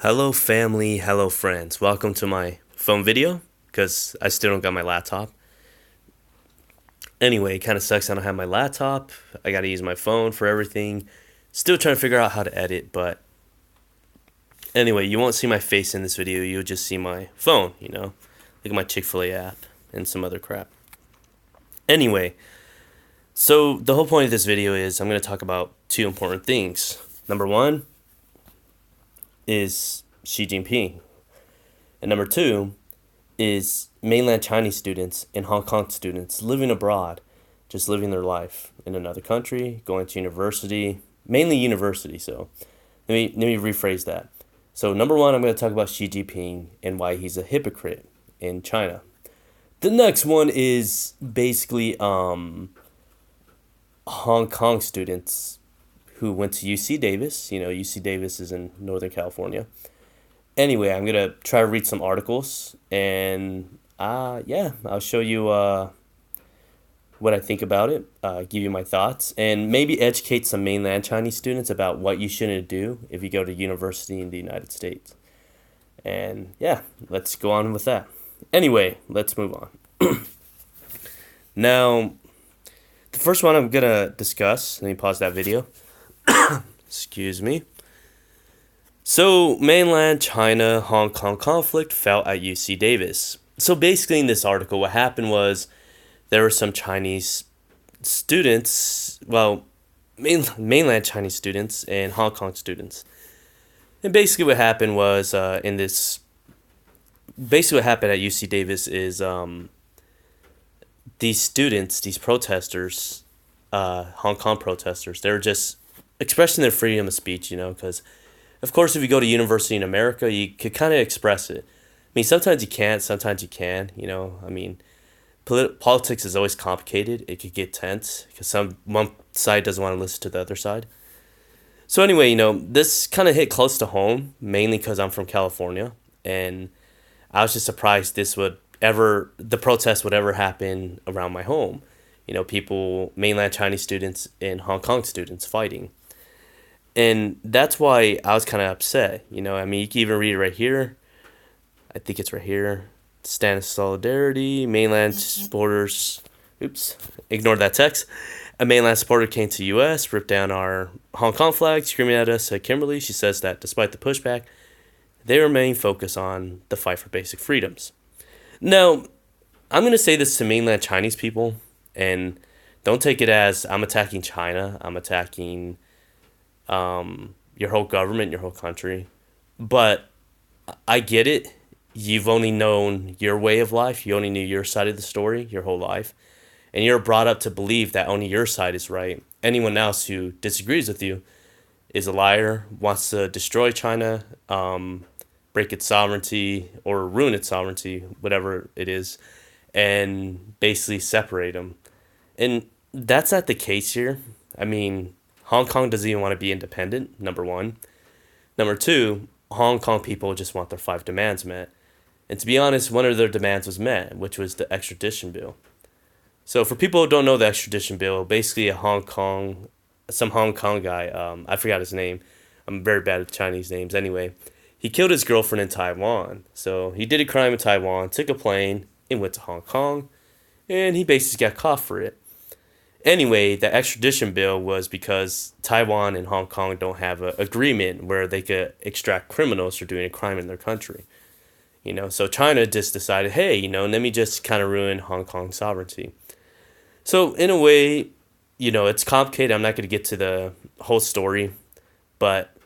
Hello family, hello friends. Welcome to my phone video because I still don't got my laptop. Anyway, it kind of sucks I don't have my laptop. I got to use my phone for everything. Still trying to figure out how to edit, but anyway, you won't see my face in this video. You'll just see my phone. Like my Chick-fil-A app and some other crap. Anyway, so the whole point of this video is I'm going to talk about two important things. Number one is Xi Jinping. And number two is mainland Chinese students and Hong Kong students living abroad, just living their life in another country, going to university, mainly university. So let me rephrase that. So number one, I'm going to talk about Xi Jinping and why he's a hypocrite in China. The next one is basically Hong Kong students who went to UC Davis. UC Davis is in Northern California. Anyway, I'm going to try to read some articles and I'll show you what I think about it, give you my thoughts, and maybe educate some mainland Chinese students about what you shouldn't do if you go to university in the United States. And yeah, let's go on with that. Anyway, let's move on. Now, the first one I'm going to discuss, let me pause that video. Excuse me. So, mainland China Hong Kong conflict fell at UC Davis. So, basically, in this article, what happened was there were some Chinese students, mainland Chinese students and Hong Kong students. And basically, what happened was basically, what happened at UC Davis is these students, these protesters, Hong Kong protesters, they were just expressing their freedom of speech, because of course, if you go to university in America, you could kind of express it. I mean, sometimes you can't, sometimes you can, politics is always complicated. It could get tense because one side doesn't want to listen to the other side. So anyway, this kind of hit close to home, mainly because I'm from California, and I was just surprised the protest would ever happen around my home. People, mainland Chinese students and Hong Kong students fighting. And that's why I was kind of upset. You can even read it right here. I think it's right here. Stand of solidarity, mainland supporters. Oops, ignore that text. A mainland supporter came to U.S., ripped down our Hong Kong flag, screaming at us. Kimberly, she says that despite the pushback, they remain focused on the fight for basic freedoms. Now, I'm going to say this to mainland Chinese people, and don't take it as I'm attacking China. I'm attacking your whole government, your whole country. But I get it. You've only known your way of life. You only knew your side of the story your whole life. And you're brought up to believe that only your side is right. Anyone else who disagrees with you is a liar, wants to destroy China, break its sovereignty or ruin its sovereignty, whatever it is, and basically separate them. And that's not the case here. Hong Kong doesn't even want to be independent, number one. Number two, Hong Kong people just want their 5 demands met. And to be honest, one of their demands was met, which was the extradition bill. So for people who don't know the extradition bill, basically some Hong Kong guy, I forgot his name. I'm very bad at Chinese names. Anyway, he killed his girlfriend in Taiwan. So he did a crime in Taiwan, took a plane, and went to Hong Kong. And he basically got caught for it. Anyway, the extradition bill was because Taiwan and Hong Kong don't have an agreement where they could extract criminals for doing a crime in their country. So China just decided, hey, let me just kind of ruin Hong Kong's sovereignty. So in a way, it's complicated. I'm not going to get to the whole story. But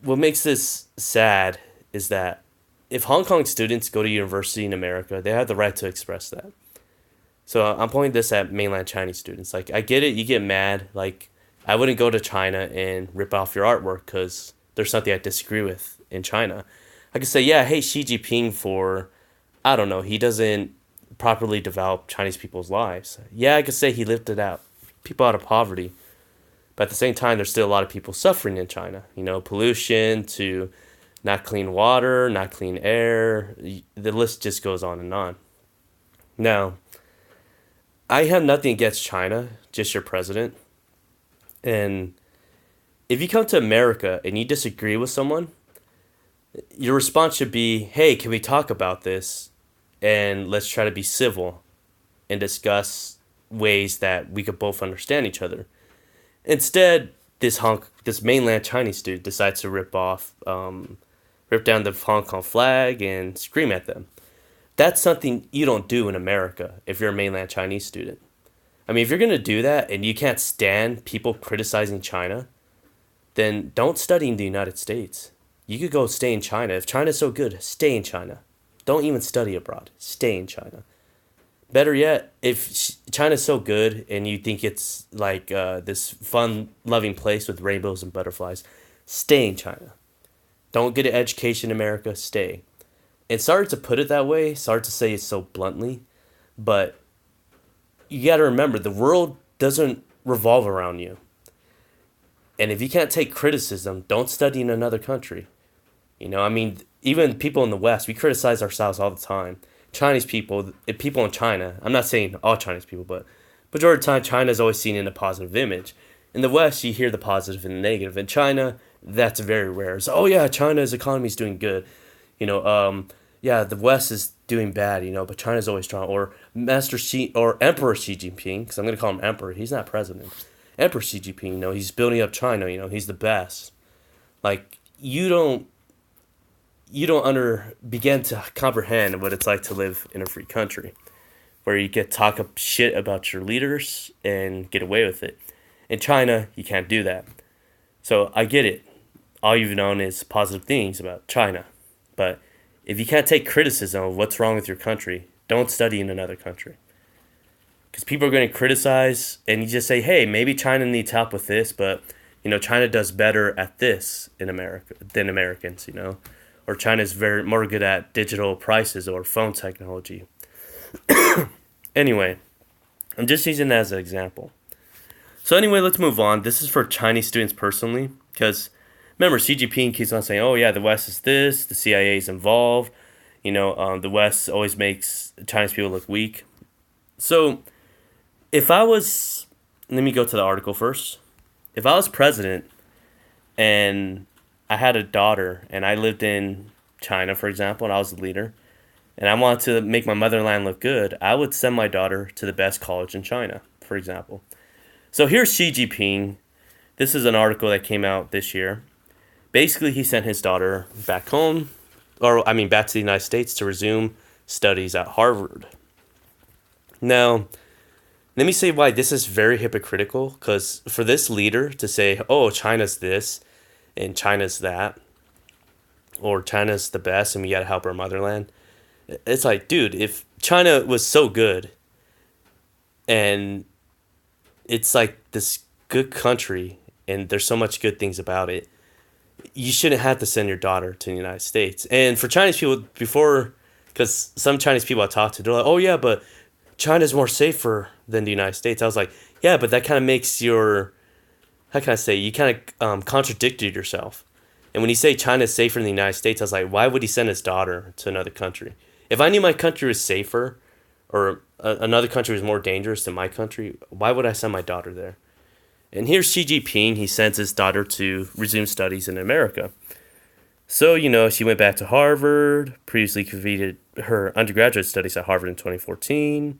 what makes this sad is that if Hong Kong students go to university in America, they have the right to express that. So I'm pointing this at mainland Chinese students. Like, I get it, you get mad. Like, I wouldn't go to China and rip off your artwork because there's something I disagree with in China. I could say, yeah, I hate Xi Jinping for, I don't know, he doesn't properly develop Chinese people's lives. Yeah, I could say he lifted out people out of poverty. But at the same time, there's still a lot of people suffering in China. Pollution to not clean water, not clean air. The list just goes on and on. Now, I have nothing against China, just your president. And if you come to America and you disagree with someone, Your response should be, hey, can we talk about this? And let's try to be civil and discuss ways that we could both understand each other. Instead, this mainland Chinese dude decides to rip down the Hong Kong flag and scream at them. That's something you don't do in America if you're a mainland Chinese student. I mean, if you're gonna do that and you can't stand people criticizing China, then don't study in the United States. You could go stay in China. If China's so good, stay in China. Don't even study abroad. Stay in China. Better yet, if China's so good and you think it's like this fun loving place with rainbows and butterflies, stay in China. Don't get an education in America, stay. And sorry to put it that way, sorry to say it so bluntly, but you got to remember the world doesn't revolve around you. And if you can't take criticism, don't study in another country. I mean, even people in the West, we criticize ourselves all the time. Chinese people, people in China, I'm not saying all Chinese people, but majority of the time, China is always seen in a positive image. In the West, you hear the positive and the negative. In China, that's very rare. So, oh yeah, China's economy is doing good. Yeah, the West is doing bad, but China's always strong. Or Master Xi or Emperor Xi Jinping, because I'm gonna call him Emperor. He's not president. Emperor Xi Jinping, he's building up China. He's the best. Like you don't under begin to comprehend what it's like to live in a free country, where you get talk up shit about your leaders and get away with it. In China, you can't do that. So I get it. All you've known is positive things about China, but if you can't take criticism of what's wrong with your country, don't study in another country. Because people are going to criticize, and you just say, hey, maybe China needs help with this, but China does better at this in America than Americans, or China's very more good at digital prices or phone technology. Anyway, I'm just using that as an example. So anyway, let's move on. This is for Chinese students personally, because remember, Xi Jinping keeps on saying, "Oh yeah, the West is this, the CIA is involved." The West always makes Chinese people look weak. So, if I was, let me go to the article first. If I was president and I had a daughter and I lived in China, for example, and I was the leader, and I wanted to make my motherland look good, I would send my daughter to the best college in China, for example. So here's Xi Jinping. This is an article that came out this year. Basically, he sent his daughter back home, back to the United States to resume studies at Harvard. Now, let me say why this is very hypocritical, because for this leader to say, oh, China's this and China's that, or China's the best and we gotta help our motherland, it's like, dude, if China was so good and it's like this good country and there's so much good things about it, you shouldn't have to send your daughter to the United States. And for Chinese people, before, because some Chinese people I talked to, they're like, oh yeah, but China's more safer than the United States. I was like, yeah, but that kind of makes how can I say, you kind of contradicted yourself. And when you say China's safer than the United States, I was like, why would he send his daughter to another country? If I knew my country was safer or another country was more dangerous than my country, why would I send my daughter there? And here's Xi Jinping. He sends his daughter to resume studies in America. So, she went back to Harvard, previously completed her undergraduate studies at Harvard in 2014.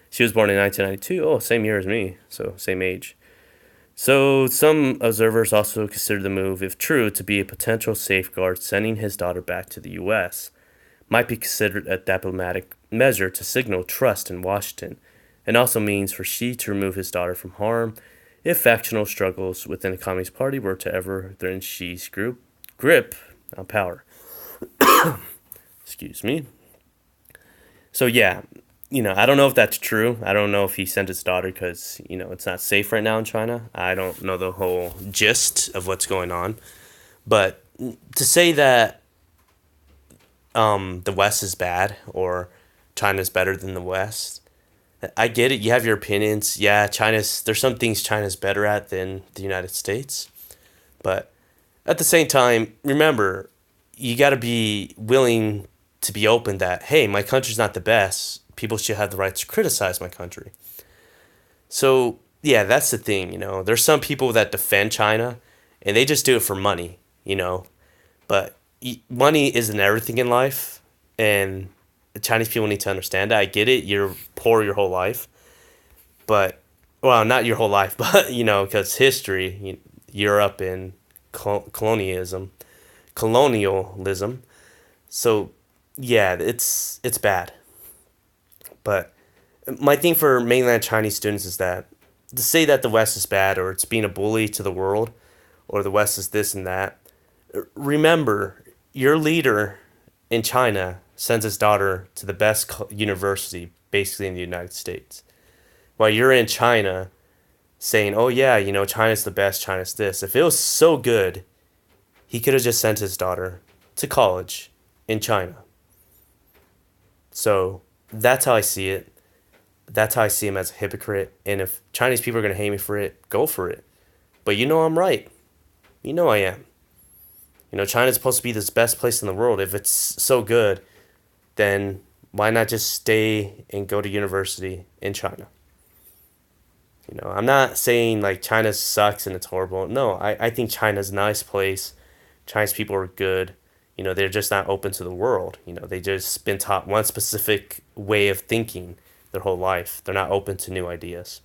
She was born in 1992. Oh, same year as me, so same age. So some observers also consider the move, if true, to be a potential safeguard sending his daughter back to the U.S. Might be considered a diplomatic measure to signal trust in Washington, and also means for Xi to remove his daughter from harm if factional struggles within the Communist Party were to ever threaten Xi's grip on power. Excuse me. So yeah, I don't know if that's true. I don't know if he sent his daughter because, it's not safe right now in China. I don't know the whole gist of what's going on. But to say that the West is bad or China's better than the West, I get it. You have your opinions. Yeah, there's some things China's better at than the United States. But at the same time, remember, you got to be willing to be open that, hey, my country's not the best. People should have the right to criticize my country. So, yeah, that's the thing, There's some people that defend China, and they just do it for money, But money isn't everything in life, and the Chinese people need to understand that. I get it. You're poor your whole life, but well, not your whole life, but because history, Europe and colonialism. So yeah, it's bad. But my thing for mainland Chinese students is that to say that the West is bad or it's being a bully to the world or the West is this and that, remember your leader in China sends his daughter to the best university basically in the United States. While you're in China saying, oh yeah, China's the best, China's this. If it was so good, he could have just sent his daughter to college in China. So that's how I see it. That's how I see him as a hypocrite. And if Chinese people are going to hate me for it, go for it. But I'm right. I am. China's supposed to be this best place in the world. If it's so good, then why not just stay and go to university in China? I'm not saying like China sucks and it's horrible. No, I think China's a nice place. Chinese people are good. They're just not open to the world. They just been taught one specific way of thinking their whole life. They're not open to new ideas.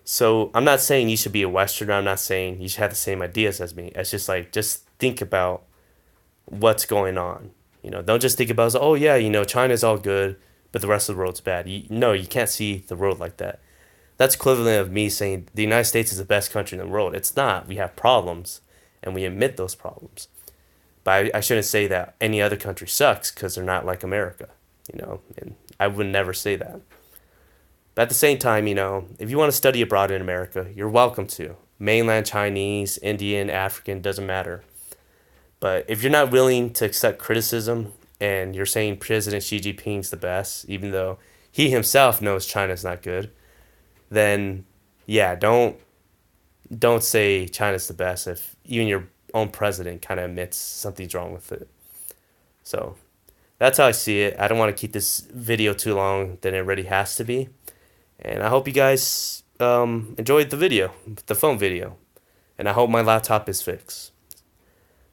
So I'm not saying you should be a Westerner. I'm not saying you should have the same ideas as me. It's just like, just think about what's going on. Don't just think about, oh yeah, China's all good, but the rest of the world's bad. No, you can't see the world like that. That's equivalent of me saying the United States is the best country in the world. It's not. We have problems, and we admit those problems. But I shouldn't say that any other country sucks because they're not like America, and I would never say that. But at the same time, if you want to study abroad in America, you're welcome to. Mainland Chinese, Indian, African, doesn't matter. But if you're not willing to accept criticism and you're saying President Xi Jinping's the best, even though he himself knows China's not good, then yeah, don't say China's the best if even your own president kind of admits something's wrong with it. So that's how I see it. I don't want to keep this video too long than it already has to be. And I hope you guys enjoyed the phone video. And I hope my laptop is fixed.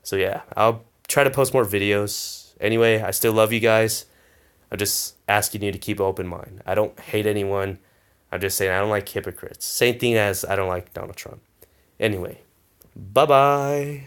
So yeah, I'll try to post more videos. Anyway, I still love you guys. I'm just asking you to keep an open mind. I don't hate anyone. I'm just saying I don't like hypocrites. Same thing as I don't like Donald Trump. Anyway, bye-bye.